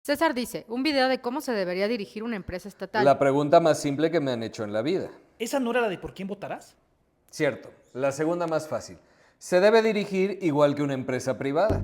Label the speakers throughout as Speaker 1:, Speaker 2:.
Speaker 1: César dice, un video de cómo se debería dirigir una empresa estatal.
Speaker 2: La pregunta más simple que me han hecho en la vida.
Speaker 3: ¿Esa no era la de por quién votarás?
Speaker 2: Cierto, la segunda más fácil. Se debe dirigir igual que una empresa privada.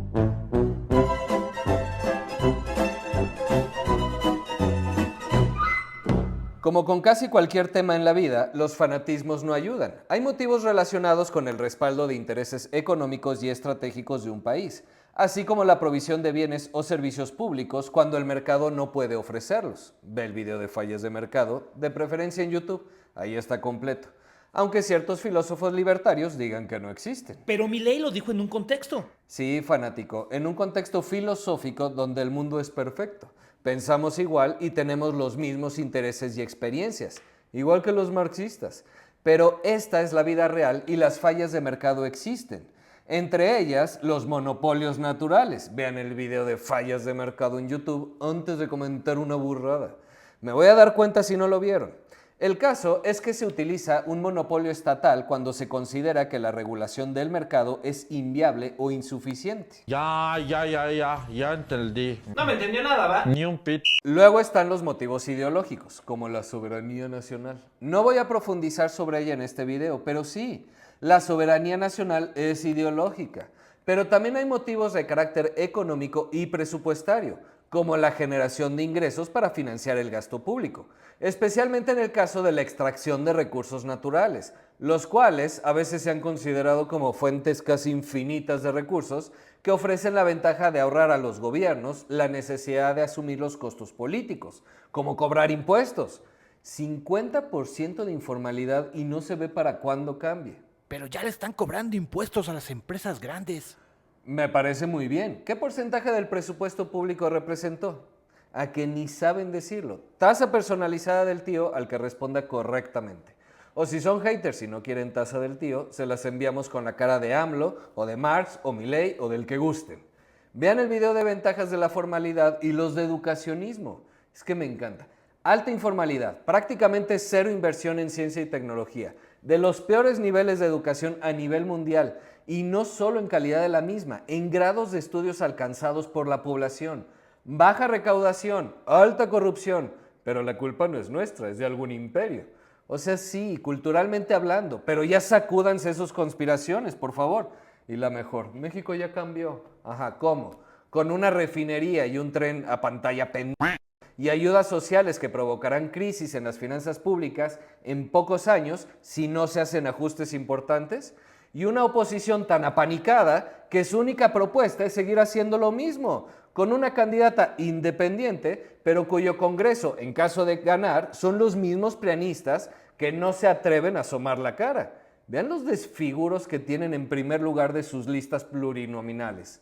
Speaker 2: Como con casi cualquier tema en la vida, los fanatismos no ayudan. Hay motivos relacionados con el respaldo de intereses económicos y estratégicos de un país, así como la provisión de bienes o servicios públicos cuando el mercado no puede ofrecerlos. Ve el video de fallas de mercado, de preferencia en YouTube, ahí está completo. Aunque ciertos filósofos libertarios digan que no existen.
Speaker 3: Pero Milei lo dijo en un contexto.
Speaker 2: Sí, fanático, en un contexto filosófico donde el mundo es perfecto. Pensamos igual y tenemos los mismos intereses y experiencias, igual que los marxistas. Pero esta es la vida real y las fallas de mercado existen. Entre ellas, los monopolios naturales. Vean el video de fallas de mercado en YouTube antes de comentar una burrada. Me voy a dar cuenta si no lo vieron. El caso es que se utiliza un monopolio estatal cuando se considera que la regulación del mercado es inviable o insuficiente.
Speaker 4: Ya entendí.
Speaker 3: No me entendió nada, ¿va?
Speaker 4: Ni un pit.
Speaker 2: Luego están los motivos ideológicos, como la soberanía nacional. No voy a profundizar sobre ella en este video, pero sí, la soberanía nacional es ideológica. Pero también hay motivos de carácter económico y presupuestario, como la generación de ingresos para financiar el gasto público, especialmente en el caso de la extracción de recursos naturales, los cuales a veces se han considerado como fuentes casi infinitas de recursos que ofrecen la ventaja de ahorrar a los gobiernos la necesidad de asumir los costos políticos, como cobrar impuestos. 50% de informalidad y no se ve para cuándo cambie.
Speaker 5: Pero ya le están cobrando impuestos a las empresas grandes.
Speaker 2: Me parece muy bien. ¿Qué porcentaje del presupuesto público representó? A que ni saben decirlo. Tasa personalizada del tío al que responda correctamente. O si son haters y no quieren tasa del tío, se las enviamos con la cara de AMLO, o de Marx, o Milei, o del que gusten. Vean el video de ventajas de la formalidad y los de educacionismo. Es que me encanta. Alta informalidad, prácticamente cero inversión en ciencia y tecnología, de los peores niveles de educación a nivel mundial, y no solo en calidad de la misma, en grados de estudios alcanzados por la población. Baja recaudación, alta corrupción, pero la culpa no es nuestra, es de algún imperio. O sea, sí, culturalmente hablando, pero ya sacúdanse esas conspiraciones, por favor. Y la mejor, México ya cambió. Ajá, ¿cómo? Con una refinería y un tren a pantalla pendiente y ayudas sociales que provocarán crisis en las finanzas públicas en pocos años si no se hacen ajustes importantes, y una oposición tan apanicada que su única propuesta es seguir haciendo lo mismo, con una candidata independiente, pero cuyo Congreso, en caso de ganar, son los mismos prianistas que no se atreven a asomar la cara. Vean los desfiguros que tienen en primer lugar de sus listas plurinominales.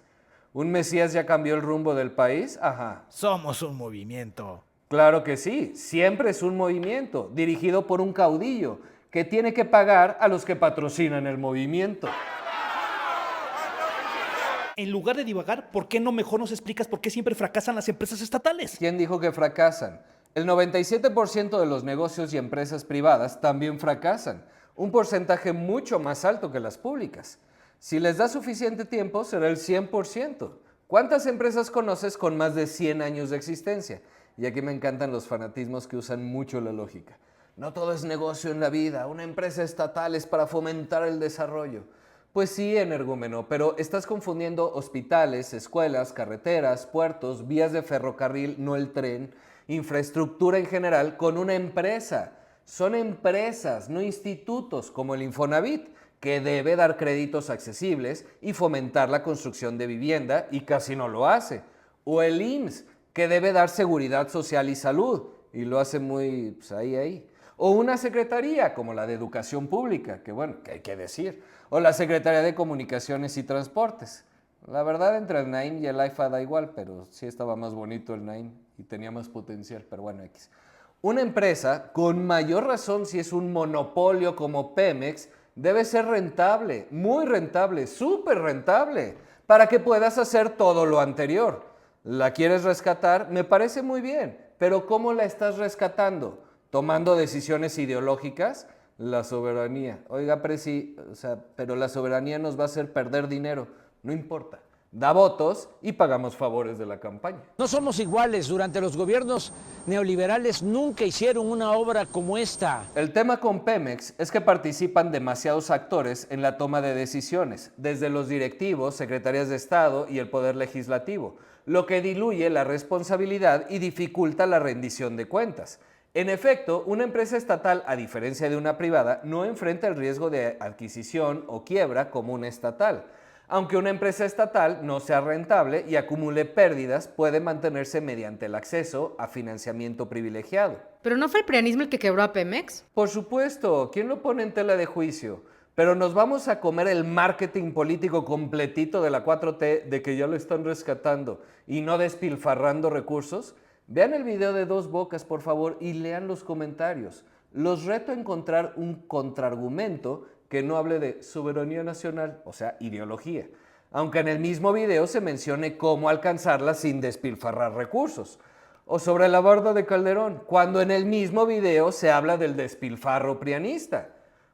Speaker 2: ¿Un Mesías ya cambió el rumbo del país? Ajá.
Speaker 5: Somos un movimiento.
Speaker 2: Claro que sí, siempre es un movimiento dirigido por un caudillo que tiene que pagar a los que patrocinan el movimiento.
Speaker 3: En lugar de divagar, ¿por qué no mejor nos explicas por qué siempre fracasan las empresas estatales?
Speaker 2: ¿Quién dijo que fracasan? El 97% de los negocios y empresas privadas también fracasan, un porcentaje mucho más alto que las públicas. Si les da suficiente tiempo, será el 100%. ¿Cuántas empresas conoces con más de 100 años de existencia? Y aquí me encantan los fanatismos que usan mucho la lógica. No todo es negocio en la vida, una empresa estatal es para fomentar el desarrollo. Pues sí, energúmeno, pero estás confundiendo hospitales, escuelas, carreteras, puertos, vías de ferrocarril, no el tren, infraestructura en general, con una empresa. Son empresas, no institutos, como el Infonavit, que debe dar créditos accesibles y fomentar la construcción de vivienda, y casi no lo hace. O el IMSS, que debe dar seguridad social y salud, y lo hace muy, pues, ahí. O una secretaría, como la de Educación Pública, que bueno, que hay que decir. O la Secretaría de Comunicaciones y Transportes. La verdad, entre el Naim y el AIFA da igual, pero sí estaba más bonito el Naim y tenía más potencial, pero bueno, X. Una empresa, con mayor razón si es un monopolio como Pemex, debe ser rentable, muy rentable, súper rentable, para que puedas hacer todo lo anterior. ¿La quieres rescatar? Me parece muy bien, pero ¿cómo la estás rescatando? ¿Tomando decisiones ideológicas? La soberanía. Oiga, Presi, pero la soberanía nos va a hacer perder dinero. No importa. da votos y pagamos favores de la campaña.
Speaker 6: No somos iguales. Durante los gobiernos neoliberales nunca hicieron una obra como esta.
Speaker 2: El tema con Pemex es que participan demasiados actores en la toma de decisiones, desde los directivos, secretarías de Estado y el Poder Legislativo, lo que diluye la responsabilidad y dificulta la rendición de cuentas. En efecto, una empresa estatal, a diferencia de una privada, no enfrenta el riesgo de adquisición o quiebra como una estatal. Aunque una empresa estatal no sea rentable y acumule pérdidas, puede mantenerse mediante el acceso a financiamiento privilegiado.
Speaker 1: ¿Pero no fue el prianismo el que quebró a Pemex?
Speaker 2: Por supuesto, ¿quién lo pone en tela de juicio? Pero nos vamos a comer el marketing político completito de la 4T de que ya lo están rescatando y no despilfarrando recursos. Vean el video de Dos Bocas, por favor, y lean los comentarios. Los reto a encontrar un contraargumento que no hable de soberanía nacional, o sea, ideología, aunque en el mismo video se mencione cómo alcanzarla sin despilfarrar recursos. O sobre la barda de Calderón, cuando en el mismo video se habla del despilfarro prianista.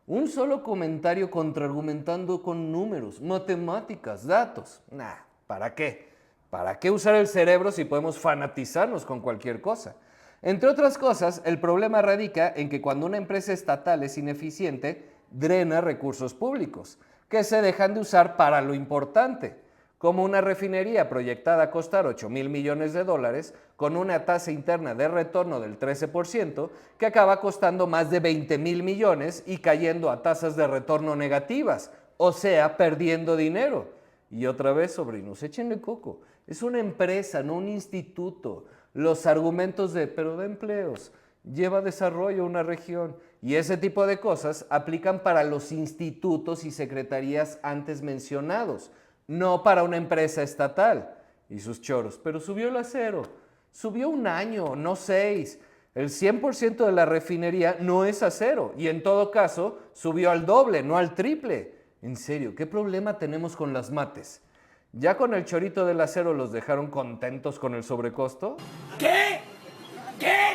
Speaker 2: Un solo comentario contraargumentando con números, matemáticas, datos. Nah, ¿para qué? ¿Para qué usar el cerebro si podemos fanatizarnos con cualquier cosa? Entre otras cosas, el problema radica en que cuando una empresa estatal es ineficiente, drena recursos públicos, que se dejan de usar para lo importante, como una refinería proyectada a costar $8,000 millones con una tasa interna de retorno del 13%, que acaba costando más de $20,000 millones y cayendo a tasas de retorno negativas, o sea, perdiendo dinero. Y otra vez, sobrinos, échenle coco. Es una empresa, no un instituto. Los argumentos de, pero da empleos, lleva desarrollo a una región, y ese tipo de cosas aplican para los institutos y secretarías antes mencionados, no para una empresa estatal. Y sus choros, pero subió el acero, subió 1 año, no 6. El 100% de la refinería no es acero, y en todo caso subió al doble, no al triple. En serio, ¿qué problema tenemos con las mates? ¿Ya con el chorito del acero los dejaron contentos con el sobrecosto? ¿Qué?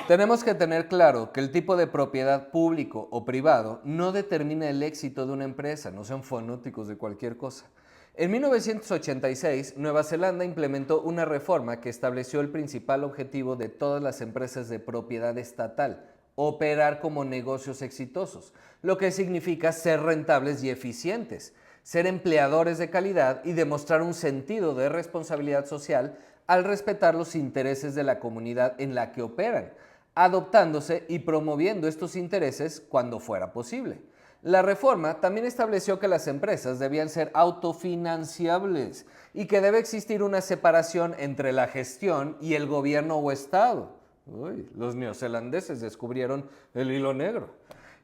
Speaker 2: Tenemos que tener claro que el tipo de propiedad público o privado no determina el éxito de una empresa, no sean fanáticos de cualquier cosa. En 1986, Nueva Zelanda implementó una reforma que estableció el principal objetivo de todas las empresas de propiedad estatal: operar como negocios exitosos, lo que significa ser rentables y eficientes, ser empleadores de calidad y demostrar un sentido de responsabilidad social al respetar los intereses de la comunidad en la que operan, adoptándose y promoviendo estos intereses cuando fuera posible. La reforma también estableció que las empresas debían ser autofinanciables y que debe existir una separación entre la gestión y el gobierno o Estado. Uy, los neozelandeses descubrieron el hilo negro.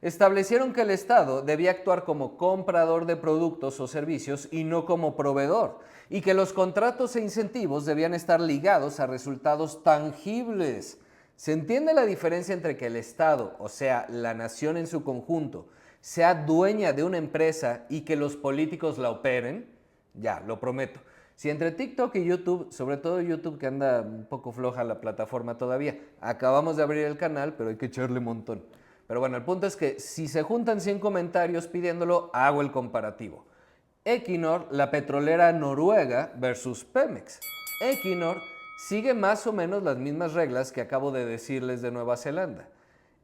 Speaker 2: Establecieron que el Estado debía actuar como comprador de productos o servicios y no como proveedor, y que los contratos e incentivos debían estar ligados a resultados tangibles. ¿Se entiende la diferencia entre que el Estado, o sea, la nación en su conjunto, sea dueña de una empresa y que los políticos la operen? Ya, lo prometo. Si entre TikTok y YouTube, sobre todo YouTube que anda un poco floja la plataforma todavía, acabamos de abrir el canal, pero hay que echarle un montón. Pero bueno, el punto es que si se juntan 100 comentarios pidiéndolo, hago el comparativo. Equinor, la petrolera noruega, versus Pemex. Equinor sigue más o menos las mismas reglas que acabo de decirles de Nueva Zelanda.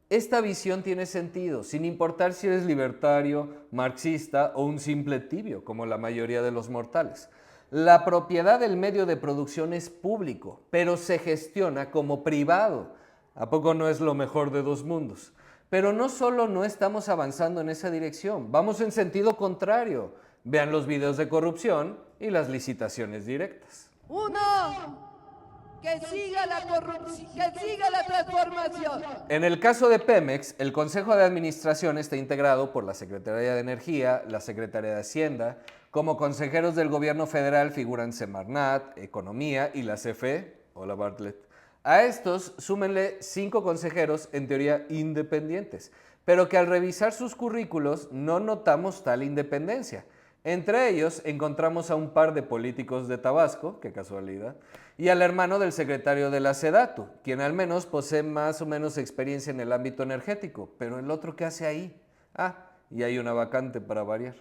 Speaker 2: Esta visión tiene sentido, sin importar si eres libertario, marxista o un simple tibio, como la mayoría de los mortales. La propiedad del medio de producción es público, pero se gestiona como privado. ¿A poco no es lo mejor de dos mundos? Pero no solo no estamos avanzando en esa dirección, vamos en sentido contrario. Vean los videos de corrupción y las licitaciones directas.
Speaker 7: Que siga la corrupción, que siga la transformación.
Speaker 2: En el caso de Pemex, el Consejo de Administración está integrado por la Secretaría de Energía, la Secretaría de Hacienda. Como consejeros del gobierno federal figuran Semarnat, Economía y la CFE. Hola Bartlett. A estos súmenle 5 consejeros en teoría independientes, pero que al revisar sus currículos no notamos tal independencia. Entre ellos encontramos a un par de políticos de Tabasco, qué casualidad, y al hermano del secretario de la SEDATU, quien al menos posee más o menos experiencia en el ámbito energético, pero el otro ¿qué hace ahí? Ah, y hay una vacante para variar.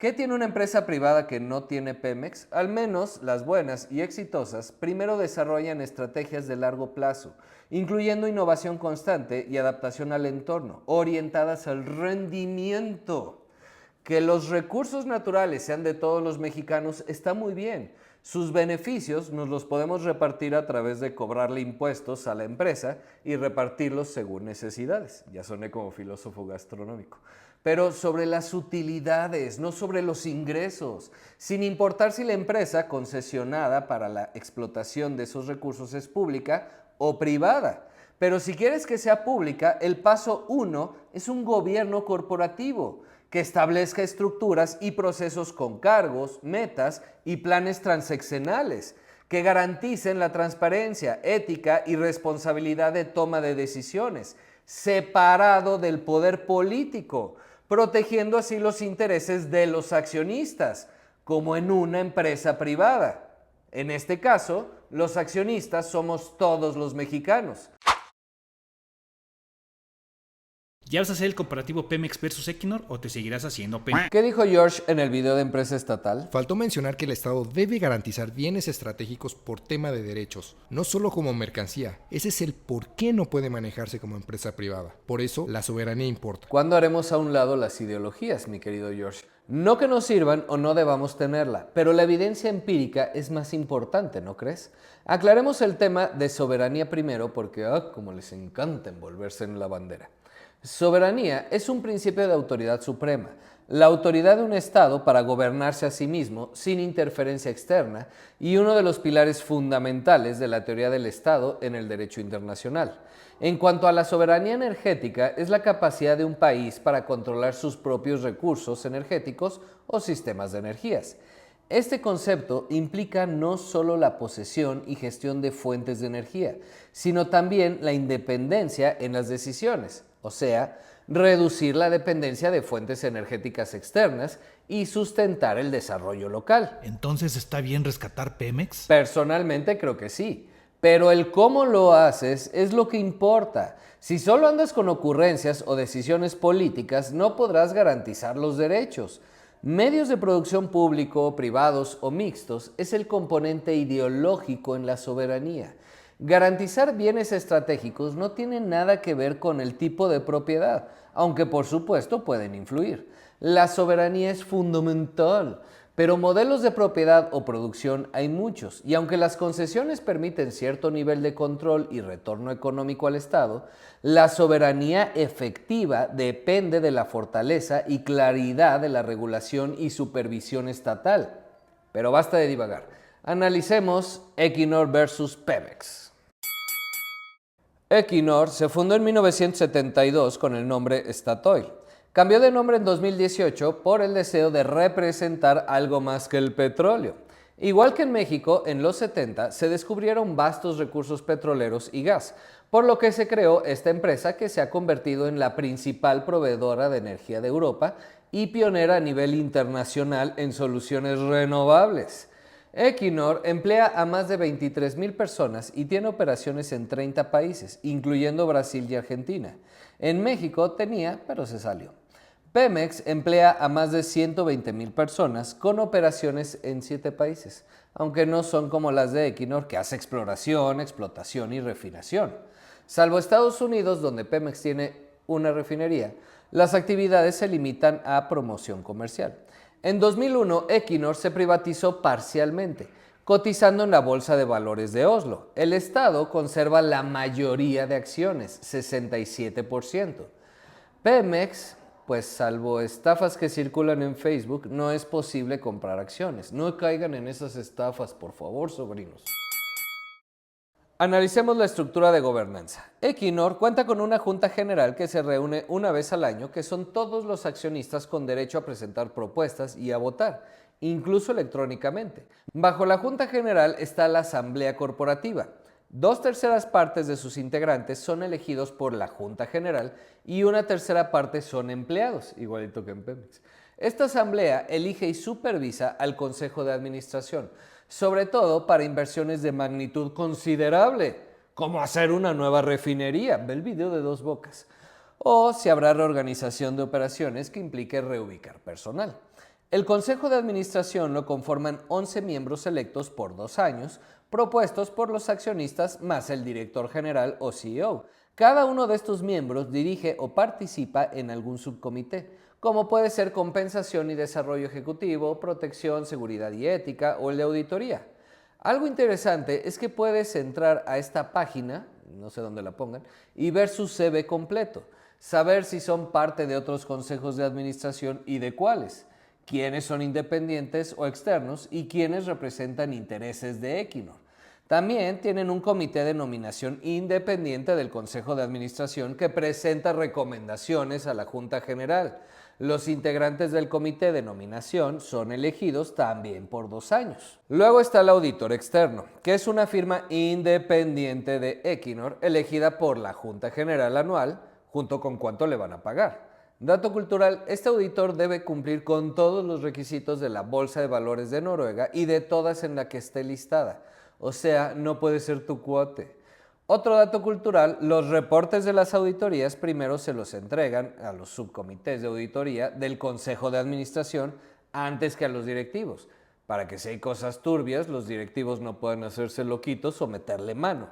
Speaker 2: ¿Qué tiene una empresa privada que no tiene Pemex? Al menos las buenas y exitosas primero desarrollan estrategias de largo plazo, incluyendo innovación constante y adaptación al entorno, orientadas al rendimiento. Que los recursos naturales sean de todos los mexicanos está muy bien. Sus beneficios nos los podemos repartir a través de cobrarle impuestos a la empresa y repartirlos según necesidades. Ya soné como filósofo gastronómico. Pero sobre las utilidades, no sobre los ingresos, sin importar si la empresa concesionada para la explotación de esos recursos es pública o privada. Pero si quieres que sea pública, el paso 1 es un gobierno corporativo que establezca estructuras y procesos con cargos, metas y planes transeccionales que garanticen la transparencia, ética y responsabilidad de toma de decisiones, separado del poder político, protegiendo así los intereses de los accionistas, como en una empresa privada. En este caso, los accionistas somos todos los mexicanos.
Speaker 3: ¿Ya vas a hacer el comparativo Pemex versus Equinor o te seguirás haciendo Pemex?
Speaker 2: ¿Qué dijo George en el video de empresa estatal?
Speaker 8: Faltó mencionar que el Estado debe garantizar bienes estratégicos por tema de derechos, no solo como mercancía. Ese es el por qué no puede manejarse como empresa privada. Por eso, la soberanía importa.
Speaker 2: ¿Cuándo haremos a un lado las ideologías, mi querido George? No que nos sirvan o no debamos tenerla, pero la evidencia empírica es más importante, ¿no crees? Aclaremos el tema de soberanía primero porque, como les encanta envolverse en la bandera. Soberanía es un principio de autoridad suprema, la autoridad de un Estado para gobernarse a sí mismo sin interferencia externa y uno de los pilares fundamentales de la teoría del Estado en el derecho internacional. En cuanto a la soberanía energética, es la capacidad de un país para controlar sus propios recursos energéticos o sistemas de energías. Este concepto implica no solo la posesión y gestión de fuentes de energía, sino también la independencia en las decisiones. O sea, reducir la dependencia de fuentes energéticas externas y sustentar el desarrollo local.
Speaker 5: Entonces, ¿está bien rescatar Pemex?
Speaker 2: Personalmente creo que sí, pero el cómo lo haces es lo que importa. Si solo andas con ocurrencias o decisiones políticas, no podrás garantizar los derechos. Medios de producción público, privados o mixtos es el componente ideológico en la soberanía. Garantizar bienes estratégicos no tiene nada que ver con el tipo de propiedad, aunque por supuesto pueden influir. La soberanía es fundamental, pero modelos de propiedad o producción hay muchos, y aunque las concesiones permiten cierto nivel de control y retorno económico al Estado, la soberanía efectiva depende de la fortaleza y claridad de la regulación y supervisión estatal. Pero basta de divagar. Analicemos Equinor versus Pemex. Equinor se fundó en 1972 con el nombre Statoil. Cambió de nombre en 2018 por el deseo de representar algo más que el petróleo. Igual que en México, en los 70 se descubrieron vastos recursos petroleros y gas, por lo que se creó esta empresa que se ha convertido en la principal proveedora de energía de Europa y pionera a nivel internacional en soluciones renovables. Equinor emplea a más de 23,000 personas y tiene operaciones en 30 países, incluyendo Brasil y Argentina. En México tenía, pero se salió. Pemex emplea a más de 120,000 personas con operaciones en 7 países, aunque no son como las de Equinor, que hace exploración, explotación y refinación. Salvo Estados Unidos, donde Pemex tiene una refinería, las actividades se limitan a promoción comercial. En 2001, Equinor se privatizó parcialmente, cotizando en la Bolsa de Valores de Oslo. El Estado conserva la mayoría de acciones, 67%. Pemex, pues salvo estafas que circulan en Facebook, no es posible comprar acciones. No caigan en esas estafas, por favor, sobrinos. Analicemos la estructura de gobernanza. Equinor cuenta con una junta general que se reúne una vez al año, que son todos los accionistas con derecho a presentar propuestas y a votar, incluso electrónicamente. Bajo la junta general está la asamblea corporativa. 2/3 partes de sus integrantes son elegidos por la junta general y 1/3 parte son empleados, igualito que en Pemex. Esta asamblea elige y supervisa al consejo de administración, sobre todo para inversiones de magnitud considerable, como hacer una nueva refinería, ve el video de Dos Bocas, o si habrá reorganización de operaciones que implique reubicar personal. El Consejo de Administración lo conforman 11 miembros electos por 2 años, propuestos por los accionistas más el director general o CEO. Cada uno de estos miembros dirige o participa en algún subcomité, como puede ser compensación y desarrollo ejecutivo, protección, seguridad y ética o el de auditoría. Algo interesante es que puedes entrar a esta página, no sé dónde la pongan, y ver su CV completo, saber si son parte de otros consejos de administración y de cuáles, quiénes son independientes o externos y quiénes representan intereses de Equinor. También tienen un comité de nominación independiente del Consejo de Administración que presenta recomendaciones a la Junta General. Los integrantes del comité de nominación son elegidos también por 2 años. Luego está el auditor externo, que es una firma independiente de Equinor elegida por la Junta General anual, junto con cuánto le van a pagar. Dato cultural, este auditor debe cumplir con todos los requisitos de la Bolsa de Valores de Noruega y de todas en la que esté listada. O sea, no puede ser tu cuate. Otro dato cultural, los reportes de las auditorías primero se los entregan a los subcomités de auditoría del Consejo de Administración antes que a los directivos, para que si hay cosas turbias, los directivos no puedan hacerse loquitos o meterle mano.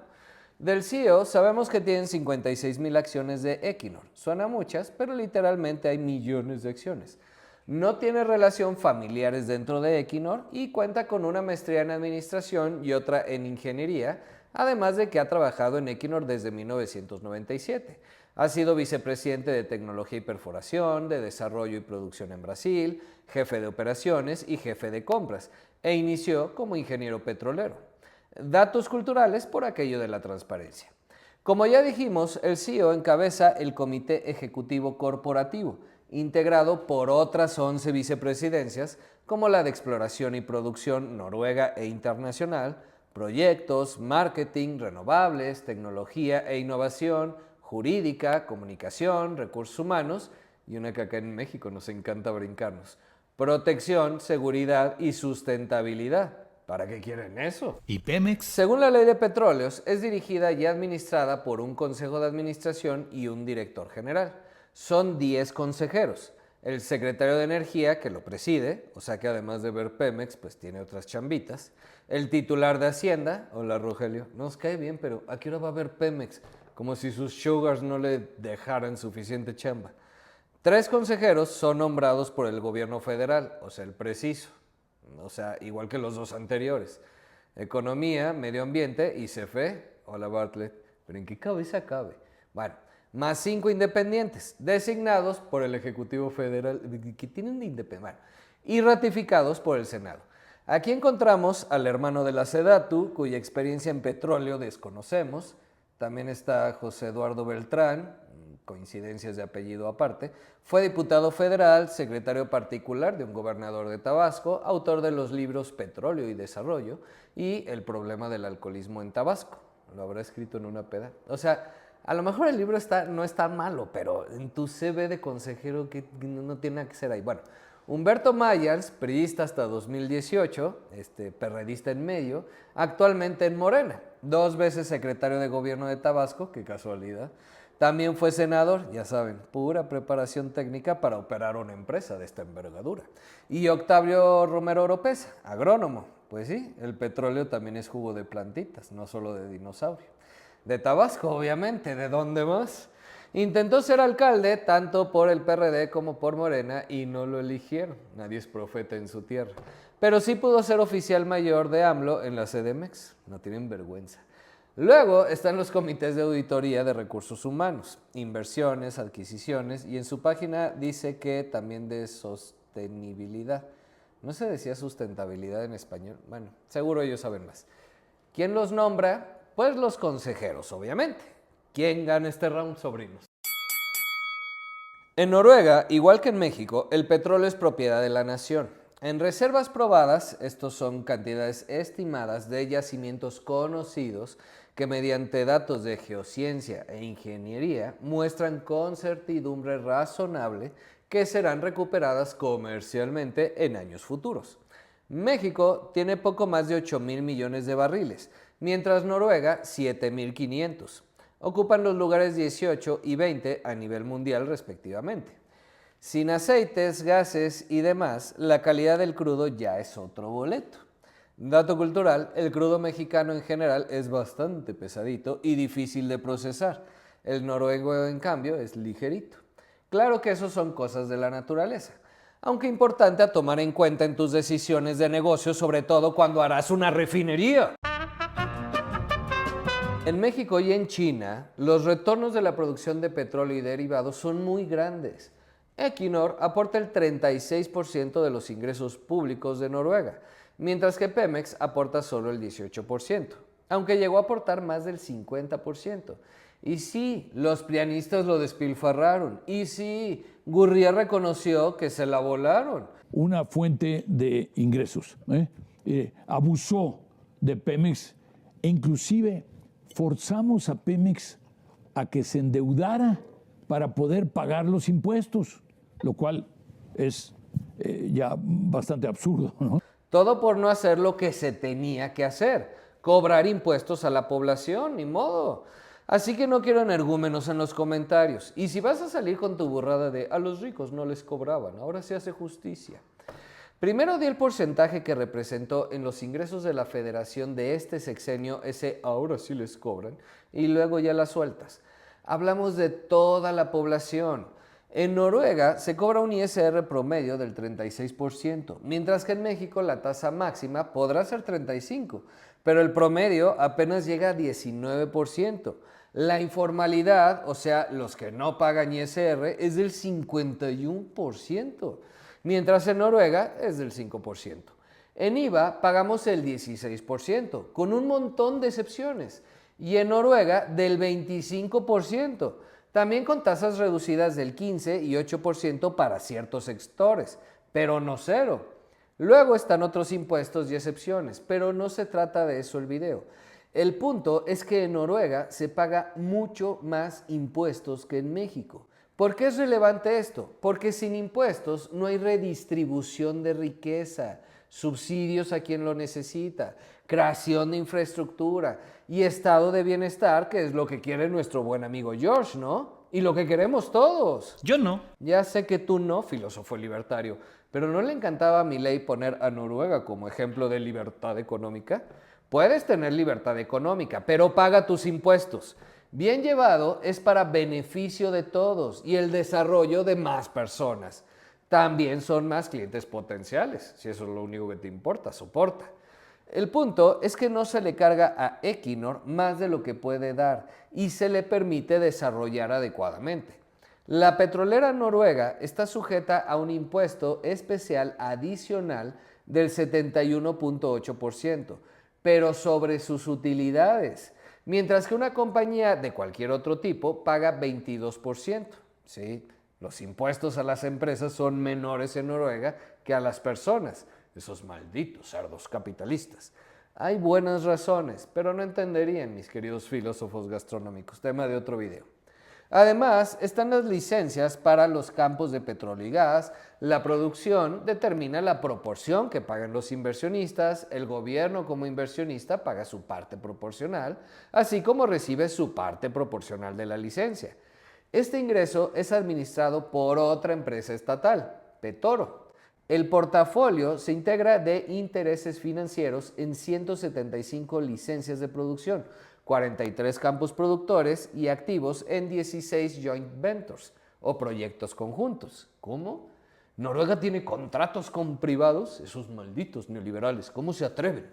Speaker 2: Del CEO sabemos que tienen 56,000 acciones de Equinor. Suena muchas, pero literalmente hay millones de acciones. No tiene relación familiares dentro de Equinor y cuenta con una maestría en administración y otra en ingeniería, además de que ha trabajado en Equinor desde 1997. Ha sido vicepresidente de tecnología y perforación, de desarrollo y producción en Brasil, jefe de operaciones y jefe de compras, e inició como ingeniero petrolero. Datos culturales por aquello de la transparencia. Como ya dijimos, el CEO encabeza el Comité Ejecutivo Corporativo, integrado por otras 11 vicepresidencias, como la de Exploración y Producción Noruega e Internacional, Proyectos, Marketing, Renovables, Tecnología e Innovación, Jurídica, Comunicación, Recursos Humanos, y una que acá en México nos encanta brincarnos, Protección, Seguridad y Sustentabilidad. ¿Para qué quieren eso?
Speaker 5: ¿Y Pemex?
Speaker 2: Según la Ley de Petróleos, es dirigida y administrada por un Consejo de Administración y un Director General. Son 10 consejeros. El Secretario de Energía, que lo preside, o sea que además de ver Pemex, pues tiene otras chambitas. El titular de Hacienda, hola Rogelio, nos cae bien, pero ¿a qué hora va a ver Pemex? Como si sus sugars no le dejaran suficiente chamba. 3 consejeros son nombrados por el gobierno federal, o sea, el preciso. O sea, igual que los 2 anteriores. Economía, Medio Ambiente y CFE. Hola Bartlett, pero ¿en qué cabeza cabe? Bueno, más 5 independientes, designados por el Ejecutivo Federal, que tienen de independencia, bueno, y ratificados por el Senado. Aquí encontramos al hermano de la Sedatu, cuya experiencia en petróleo desconocemos. También está José Eduardo Beltrán, coincidencias de apellido aparte. Fue diputado federal, secretario particular de un gobernador de Tabasco, autor de los libros Petróleo y Desarrollo y El problema del alcoholismo en Tabasco. Lo habrá escrito en una peda. O sea, a lo mejor el libro no está malo, pero en tu CV de consejero que no tiene nada que ser ahí. Bueno, Humberto Mayans, priista hasta 2018, perredista en medio, actualmente en Morena, 2 veces secretario de gobierno de Tabasco, qué casualidad. También fue senador, ya saben, pura preparación técnica para operar una empresa de esta envergadura. Y Octavio Romero Oropesa, agrónomo. Pues sí, el petróleo también es jugo de plantitas, no solo de dinosaurio. De Tabasco, obviamente, ¿de dónde más? Intentó ser alcalde tanto por el PRD como por Morena y no lo eligieron. Nadie es profeta en su tierra. Pero sí pudo ser oficial mayor de AMLO en la CDMX. No tienen vergüenza. Luego están los comités de auditoría de recursos humanos, inversiones, adquisiciones, y en su página dice que también de sostenibilidad. ¿No se decía sustentabilidad en español? Bueno, seguro ellos saben más. ¿Quién los nombra? Pues los consejeros, obviamente. ¿Quién gana este round, sobrinos? En Noruega, igual que en México, el petróleo es propiedad de la nación. En reservas probadas, estos son cantidades estimadas de yacimientos conocidos que mediante datos de geociencia e ingeniería muestran con certidumbre razonable que serán recuperadas comercialmente en años futuros. México tiene poco más de 8,000 millones de barriles, mientras Noruega 7,500. Ocupan los lugares 18 y 20 a nivel mundial respectivamente. Sin aceites, gases y demás, la calidad del crudo ya es otro boleto. Dato cultural, el crudo mexicano en general es bastante pesadito y difícil de procesar. El noruego, en cambio, es ligerito. Claro que eso son cosas de la naturaleza, aunque importante a tomar en cuenta en tus decisiones de negocio, sobre todo cuando harás una refinería. En México y en China, los retornos de la producción de petróleo y derivados son muy grandes. Equinor aporta el 36% de los ingresos públicos de Noruega, mientras que Pemex aporta solo el 18%, aunque llegó a aportar más del 50%. Y sí, los prianistas lo despilfarraron. Y sí, Gurría reconoció que se la volaron.
Speaker 9: Una fuente de ingresos. Abusó de Pemex e inclusive forzamos a Pemex a que se endeudara para poder pagar los impuestos, lo cual es ya bastante absurdo, ¿no?
Speaker 2: Todo por no hacer lo que se tenía que hacer, cobrar impuestos a la población, ni modo. Así que no quiero energúmenos en los comentarios. Y si vas a salir con tu burrada de a los ricos no les cobraban, ahora se hace justicia. Primero di el porcentaje que representó en los ingresos de la federación de este sexenio ese ahora sí les cobran y luego ya las sueltas. Hablamos de toda la población. En Noruega se cobra un ISR promedio del 36%, mientras que en México la tasa máxima podrá ser 35%, pero el promedio apenas llega a 19%. La informalidad, o sea, los que no pagan ISR, es del 51%, mientras en Noruega es del 5%. En IVA pagamos el 16%, con un montón de excepciones, y en Noruega del 25%, también con tasas reducidas del 15 y 8% para ciertos sectores, pero no cero. Luego están otros impuestos y excepciones, pero no se trata de eso el video. El punto es que en Noruega se paga mucho más impuestos que en México. ¿Por qué es relevante esto? Porque sin impuestos no hay redistribución de riqueza, subsidios a quien lo necesita, creación de infraestructura y estado de bienestar, que es lo que quiere nuestro buen amigo George, ¿no? Y lo que queremos todos.
Speaker 3: Yo no.
Speaker 2: Ya sé que tú no, filósofo libertario, pero ¿no le encantaba a Milei poner a Noruega como ejemplo de libertad económica? Puedes tener libertad económica, pero paga tus impuestos. Bien llevado es para beneficio de todos y el desarrollo de más personas. También son más clientes potenciales, si eso es lo único que te importa, soporta. El punto es que no se le carga a Equinor más de lo que puede dar y se le permite desarrollar adecuadamente. La petrolera noruega está sujeta a un impuesto especial adicional del 71.8%, pero sobre sus utilidades, mientras que una compañía de cualquier otro tipo paga 22%. Sí, los impuestos a las empresas son menores en Noruega que a las personas, esos malditos cerdos capitalistas. Hay buenas razones, pero no entenderían, mis queridos filósofos gastronómicos, tema de otro video. Además, están las licencias para los campos de petróleo y gas. La producción determina la proporción que pagan los inversionistas. El gobierno como inversionista paga su parte proporcional, así como recibe su parte proporcional de la licencia. Este ingreso es administrado por otra empresa estatal, Petoro. El portafolio se integra de intereses financieros en 175 licencias de producción, 43 campos productores y activos en 16 joint ventures o proyectos conjuntos. ¿Cómo? ¿Noruega tiene contratos con privados? Esos malditos neoliberales, ¿cómo se atreven?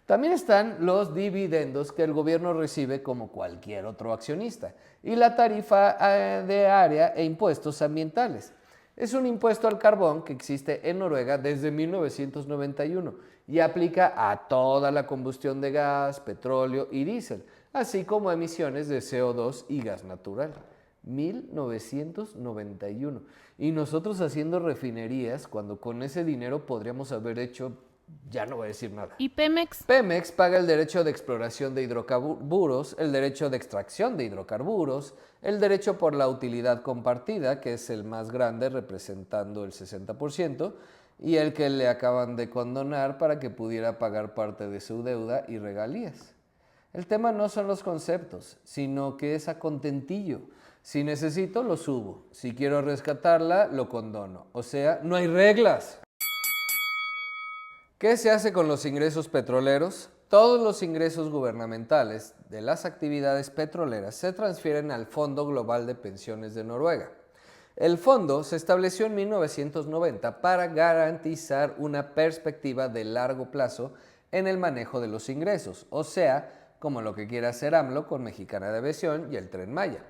Speaker 2: También están los dividendos que el gobierno recibe como cualquier otro accionista y la tarifa de área e impuestos ambientales. Es un impuesto al carbón que existe en Noruega desde 1991 y aplica a toda la combustión de gas, petróleo y diésel, así como a emisiones de CO2 y gas natural. 1991. Y nosotros haciendo refinerías cuando con ese dinero podríamos haber hecho, ya no voy a decir nada.
Speaker 1: ¿Y Pemex?
Speaker 2: Pemex paga el derecho de exploración de hidrocarburos, el derecho de extracción de hidrocarburos, el derecho por la utilidad compartida, que es el más grande representando el 60%, y el que le acaban de condonar para que pudiera pagar parte de su deuda y regalías. El tema no son los conceptos, sino que es a contentillo. Si necesito, lo subo. Si quiero rescatarla, lo condono. O sea, no hay reglas. ¿Qué se hace con los ingresos petroleros? Todos los ingresos gubernamentales de las actividades petroleras se transfieren al Fondo Global de Pensiones de Noruega. El fondo se estableció en 1990 para garantizar una perspectiva de largo plazo en el manejo de los ingresos, o sea, como lo que quiere hacer AMLO con Mexicana de Aviación y el Tren Maya.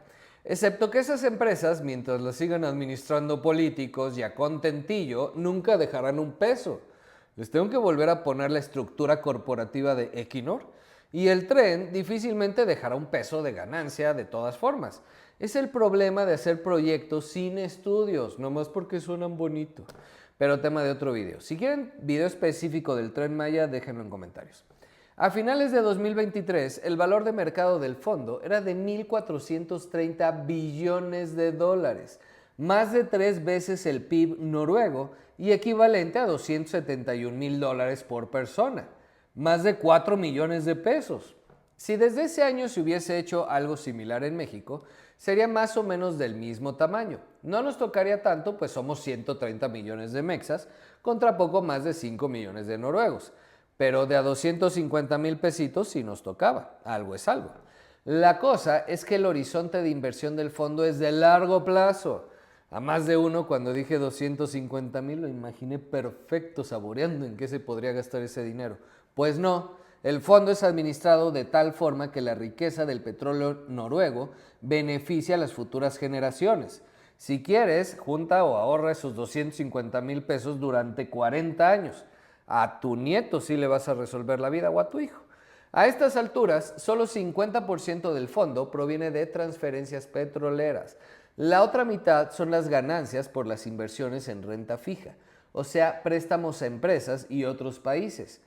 Speaker 2: Excepto que esas empresas, mientras las sigan administrando políticos y a contentillo, nunca dejarán un peso. Les tengo que volver a poner la estructura corporativa de Equinor y el tren difícilmente dejará un peso de ganancia de todas formas. Es el problema de hacer proyectos sin estudios, nomás porque suenan bonito. Pero tema de otro video. Si quieren video específico del Tren Maya, déjenlo en comentarios. A finales de 2023, el valor de mercado del fondo era de 1.430 billones de dólares, más de 3 veces el PIB noruego y equivalente a $271,000 por persona, más de 4 millones de pesos. Si desde ese año se hubiese hecho algo similar en México, sería más o menos del mismo tamaño. No nos tocaría tanto, pues somos 130 millones de mexas contra poco más de 5 millones de noruegos. Pero de a 250,000 pesitos sí nos tocaba, algo es algo. La cosa es que el horizonte de inversión del fondo es de largo plazo. A más de uno, cuando dije 250,000, lo imaginé perfecto saboreando en qué se podría gastar ese dinero. Pues no, el fondo es administrado de tal forma que la riqueza del petróleo noruego beneficia a las futuras generaciones. Si quieres, junta o ahorra esos 250,000 pesos durante 40 años. A tu nieto sí le vas a resolver la vida o a tu hijo. A estas alturas, solo 50% del fondo proviene de transferencias petroleras. La otra mitad son las ganancias por las inversiones en renta fija, o sea, préstamos a empresas y otros países.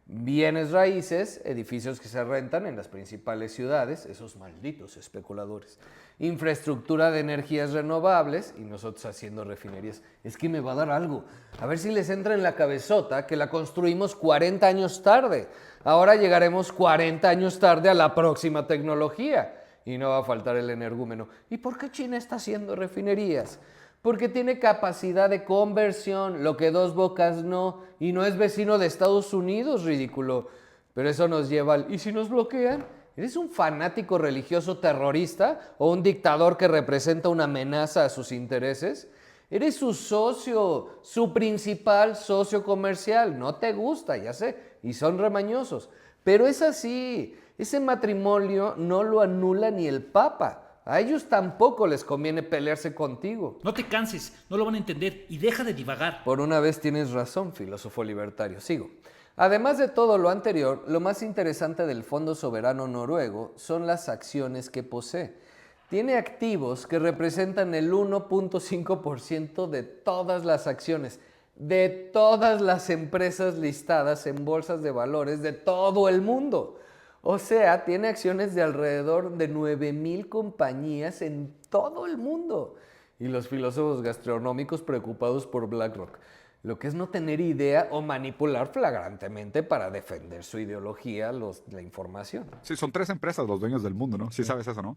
Speaker 2: Bienes raíces, edificios que se rentan en las principales ciudades, esos malditos especuladores. Infraestructura de energías renovables y nosotros haciendo refinerías. Es que me va a dar algo. A ver si les entra en la cabezota que la construimos 40 años tarde. Ahora llegaremos 40 años tarde a la próxima tecnología. Y no va a faltar el energúmeno. ¿Y por qué China está haciendo refinerías? Porque tiene capacidad de conversión, lo que Dos Bocas no, y no es vecino de Estados Unidos, ridículo. Pero eso nos lleva al ¿y si nos bloquean? ¿Eres un fanático religioso terrorista o un dictador que representa una amenaza a sus intereses? Eres su socio, su principal socio comercial. No te gusta, ya sé, y son remañosos. Pero es así, ese matrimonio no lo anula ni el Papa. A ellos tampoco les conviene pelearse contigo.
Speaker 3: No te canses, no lo van a entender y deja de divagar.
Speaker 2: Por una vez tienes razón, filósofo libertario. Sigo. Además de todo lo anterior, lo más interesante del Fondo Soberano Noruego son las acciones que posee. Tiene activos que representan el 1.5% de todas las acciones, de todas las empresas listadas en bolsas de valores de todo el mundo. O sea, tiene acciones de alrededor de 9,000 compañías en todo el mundo. Y los filósofos gastronómicos preocupados por BlackRock. Lo que es no tener idea o manipular flagrantemente para defender su ideología, la información.
Speaker 10: Sí, son 3 empresas los dueños del mundo, ¿no? Sí sabes eso, ¿no?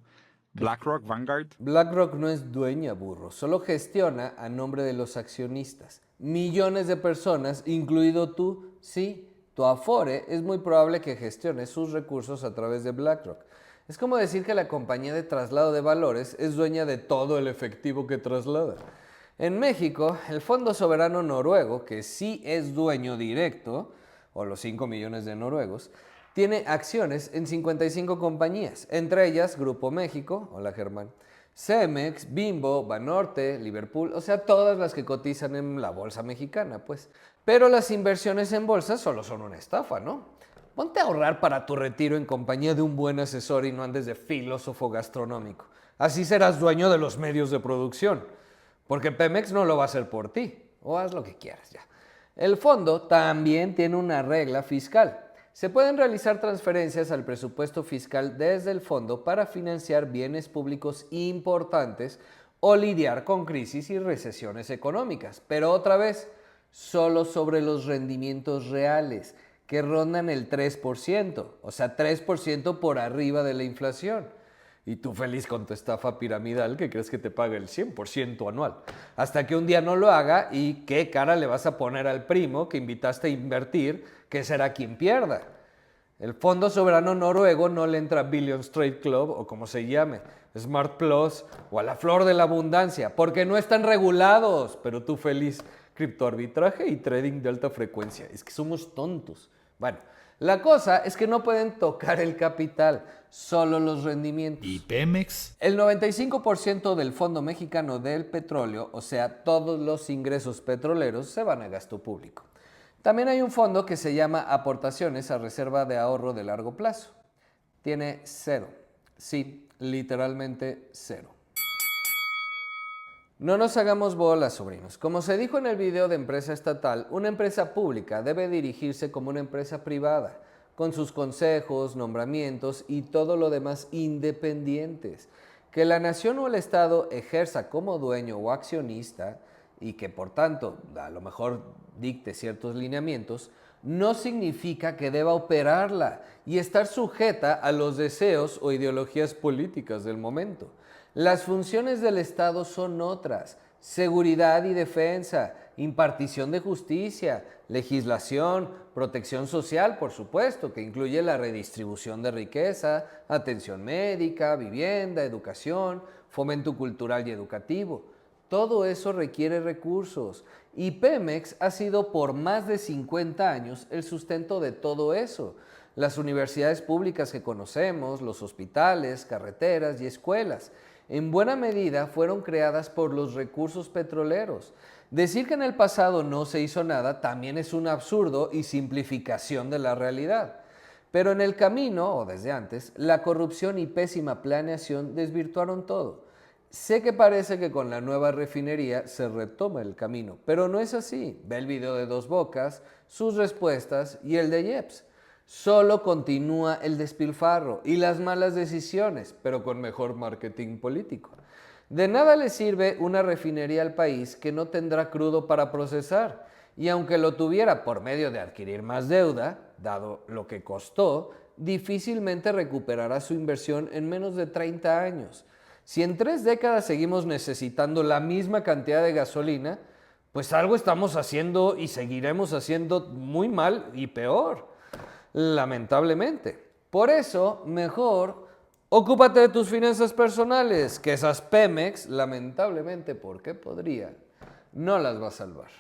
Speaker 10: BlackRock, Vanguard.
Speaker 2: BlackRock no es dueña, burro. Solo gestiona a nombre de los accionistas. Millones de personas, incluido tú, sí. Tu Afore es muy probable que gestione sus recursos a través de BlackRock. Es como decir que la compañía de traslado de valores es dueña de todo el efectivo que traslada. En México, el Fondo Soberano Noruego, que sí es dueño directo, o los 5 millones de noruegos, tiene acciones en 55 compañías, entre ellas Grupo México, hola Germán, Cemex, Bimbo, Banorte, Liverpool, o sea, todas las que cotizan en la bolsa mexicana, pues. Pero las inversiones en bolsa solo son una estafa, ¿no? Ponte a ahorrar para tu retiro en compañía de un buen asesor y no andes de filósofo gastronómico. Así serás dueño de los medios de producción, porque Pemex no lo va a hacer por ti, o haz lo que quieras ya. El fondo también tiene una regla fiscal. Se pueden realizar transferencias al presupuesto fiscal desde el fondo para financiar bienes públicos importantes o lidiar con crisis y recesiones económicas. Pero otra vez, solo sobre los rendimientos reales. que rondan el 3%, o sea, 3% por arriba de la inflación. Y tú feliz con tu estafa piramidal que crees que te paga el 100% anual. Hasta que un día no lo haga y qué cara le vas a poner al primo que invitaste a invertir, que será quien pierda. El Fondo Soberano Noruego no le entra a Billions Trade Club o como se llame, Smart Plus o a la Flor de la Abundancia, porque no están regulados, pero tú feliz, criptoarbitraje y trading de alta frecuencia. Es que somos tontos. Bueno, la cosa es que no pueden tocar el capital, solo los rendimientos.
Speaker 8: ¿Y Pemex?
Speaker 2: El 95% del Fondo Mexicano del Petróleo, o sea, todos los ingresos petroleros, se van a gasto público. También hay un fondo que se llama Aportaciones a Reserva de Ahorro de Largo Plazo. Tiene cero. Sí, literalmente cero. No nos hagamos bolas, sobrinos. Como se dijo en el video de empresa estatal, una empresa pública debe dirigirse como una empresa privada, con sus consejos, nombramientos y todo lo demás independientes. Que la nación o el Estado ejerza como dueño o accionista y que por tanto a lo mejor dicte ciertos lineamientos, no significa que deba operarla y estar sujeta a los deseos o ideologías políticas del momento. Las funciones del Estado son otras: seguridad y defensa, impartición de justicia, legislación, protección social, por supuesto, que incluye la redistribución de riqueza, atención médica, vivienda, educación, fomento cultural y educativo. Todo eso requiere recursos y Pemex ha sido por más de 50 años el sustento de todo eso. Las universidades públicas que conocemos, los hospitales, carreteras y escuelas, en buena medida fueron creadas por los recursos petroleros. Decir que en el pasado no se hizo nada también es un absurdo y simplificación de la realidad. Pero en el camino, o desde antes, la corrupción y pésima planeación desvirtuaron todo. Sé que parece que con la nueva refinería se retoma el camino, pero no es así. Ve el video de Dos Bocas, sus respuestas y el de IEPS. Solo continúa el despilfarro y las malas decisiones, pero con mejor marketing político. De nada le sirve una refinería al país que no tendrá crudo para procesar, y aunque lo tuviera por medio de adquirir más deuda, dado lo que costó, difícilmente recuperará su inversión en menos de 30 años. Si en 3 décadas seguimos necesitando la misma cantidad de gasolina, pues algo estamos haciendo y seguiremos haciendo muy mal y peor, lamentablemente. Por eso, mejor ocúpate de tus finanzas personales, que esas Pemex, lamentablemente, porque podría, no las va a salvar.